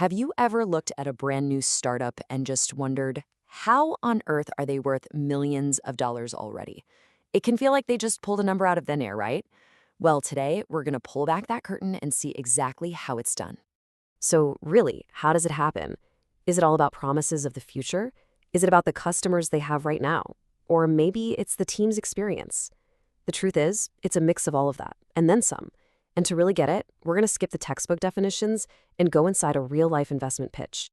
Have you ever looked at a brand new startup and just wondered, how on earth are they worth millions of dollars already? It can feel like they just pulled a number out of thin air, right? Well, today we're going to pull back that curtain and see exactly how it's done. So, really, how does it happen? Is it all about promises of the future? Is it about the customers they have right now? Or maybe it's the team's experience? The truth is, it's a mix of all of that, and then some. And to really get it, we're going to skip the textbook definitions and go inside a real-life investment pitch.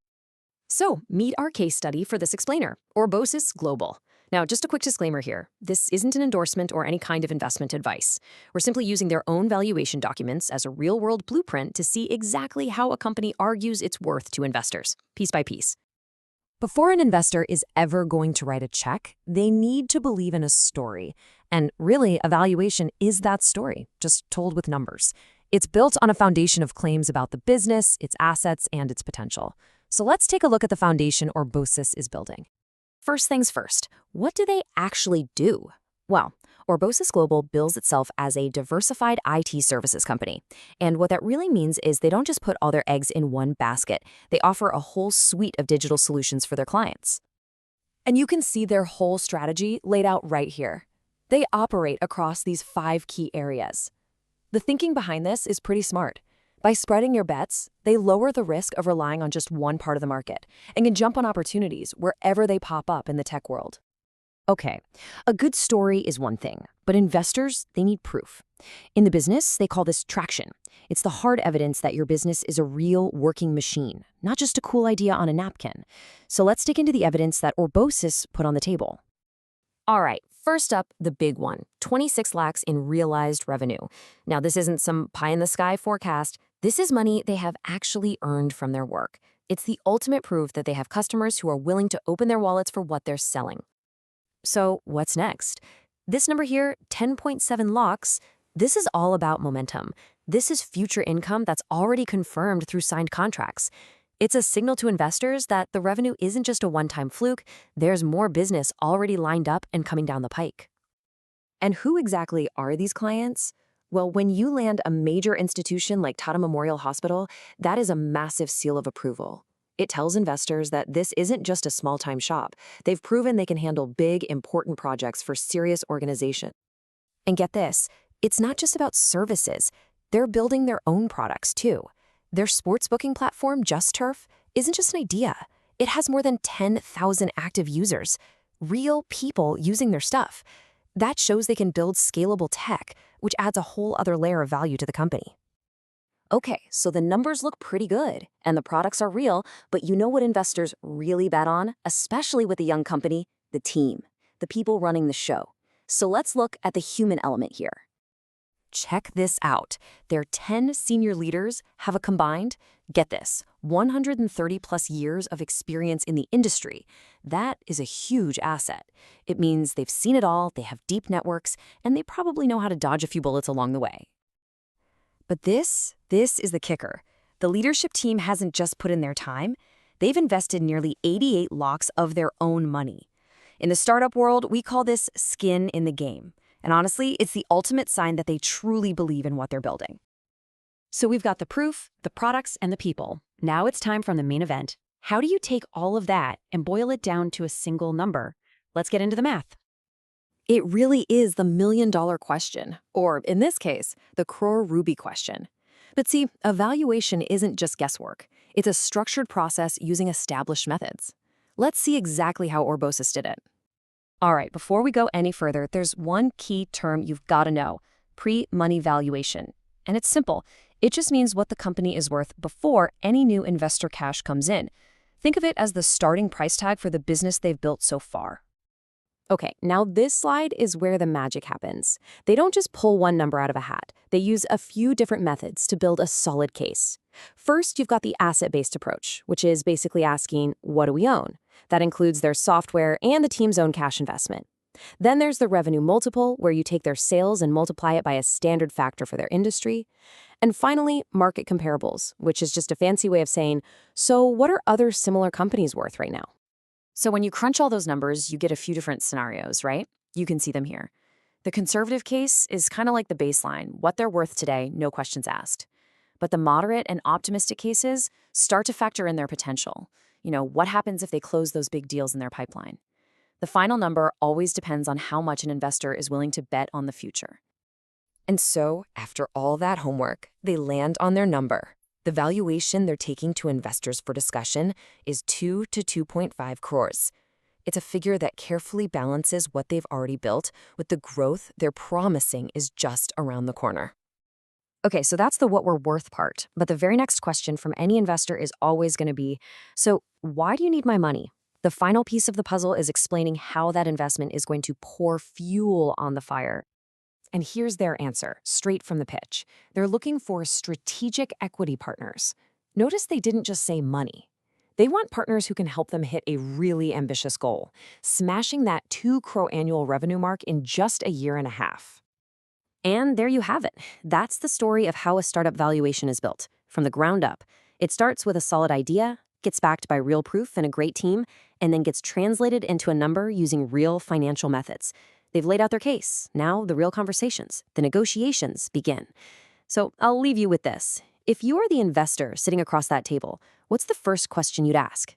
So, meet our case study for this explainer, Orbosis Global. Now, just a quick disclaimer here. This isn't an endorsement or any kind of investment advice. We're simply using their own valuation documents as a real-world blueprint to see exactly how a company argues its worth to investors, piece by piece. Before an investor is ever going to write a check, they need to believe in a story. And really, a valuation is that story, just told with numbers. It's built on a foundation of claims about the business, its assets, and its potential. So let's take a look at the foundation Orbosis is building. First things first, what do they actually do? Well, Orbosis Global bills itself as a diversified IT services company. And what that really means is they don't just put all their eggs in one basket. They offer a whole suite of digital solutions for their clients. And you can see their whole strategy laid out right here. They operate across these 5 key areas. The thinking behind this is pretty smart. By spreading your bets, they lower the risk of relying on just one part of the market and can jump on opportunities wherever they pop up in the tech world. Okay, a good story is one thing, but investors, they need proof. In the business, they call this traction. It's the hard evidence that your business is a real working machine, not just a cool idea on a napkin. So let's dig into the evidence that Orbosis put on the table. All right, first up, the big one, 26 lakhs in realized revenue. Now, this isn't some pie-in-the-sky forecast. This is money they have actually earned from their work. It's the ultimate proof that they have customers who are willing to open their wallets for what they're selling. So what's next? This number here, 10.7 lakhs, this is all about momentum. This is future income that's already confirmed through signed contracts. It's a signal to investors that the revenue isn't just a one-time fluke. There's more business already lined up and coming down the pike. And who exactly are these clients? Well, when you land a major institution like Tata Memorial Hospital, that is a massive seal of approval. It tells investors that this isn't just a small-time shop. They've proven they can handle big, important projects for serious organizations. And get this, it's not just about services. They're building their own products, too. Their sports booking platform, Just Turf, isn't just an idea. It has more than 10,000 active users, real people using their stuff. That shows they can build scalable tech, which adds a whole other layer of value to the company. Okay, so the numbers look pretty good, and the products are real, but you know what investors really bet on, especially with a young company? The team, the people running the show. So let's look at the human element here. Check this out. Their 10 senior leaders have a combined, get this, 130 plus years of experience in the industry. That is a huge asset. It means they've seen it all, they have deep networks, and they probably know how to dodge a few bullets along the way. But this is the kicker. The leadership team hasn't just put in their time. They've invested nearly 88 lakhs of their own money. In the startup world, we call this skin in the game. And honestly, it's the ultimate sign that they truly believe in what they're building. So we've got the proof, the products, and the people. Now it's time for the main event. How do you take all of that and boil it down to a single number? Let's get into the math. It really is the million-dollar question, or in this case, the crore ruby question. But see, evaluation isn't just guesswork. It's a structured process using established methods. Let's see exactly how Orbosis did it. All right, before we go any further, there's one key term you've got to know, pre-money valuation. And it's simple. It just means what the company is worth before any new investor cash comes in. Think of it as the starting price tag for the business they've built so far. Okay, now this slide is where the magic happens. They don't just pull one number out of a hat. They use a few different methods to build a solid case. First, you've got the asset-based approach, which is basically asking, what do we own? That includes their software and the team's own cash investment. Then there's the revenue multiple, where you take their sales and multiply it by a standard factor for their industry. And finally, market comparables, which is just a fancy way of saying, so what are other similar companies worth right now? So when you crunch all those numbers, you get a few different scenarios, right? You can see them here. The conservative case is kind of like the baseline, what they're worth today, no questions asked. But the moderate and optimistic cases start to factor in their potential. What happens if they close those big deals in their pipeline? The final number always depends on how much an investor is willing to bet on the future. And so, after all that homework, they land on their number. The valuation they're taking to investors for discussion is 2 to 2.5 crores. It's a figure that carefully balances what they've already built with the growth they're promising is just around the corner. Okay, so that's the what we're worth part. But the very next question from any investor is always going to be, so why do you need my money? The final piece of the puzzle is explaining how that investment is going to pour fuel on the fire. And here's their answer, straight from the pitch. They're looking for strategic equity partners. Notice they didn't just say money. They want partners who can help them hit a really ambitious goal, smashing that 2 crore annual revenue mark in just a year and a half. And there you have it. That's the story of how a startup valuation is built, from the ground up. It starts with a solid idea, gets backed by real proof and a great team, and then gets translated into a number using real financial methods. They've laid out their case. Now the real conversations, the negotiations begin. So I'll leave you with this. If you are the investor sitting across that table, what's the first question you'd ask?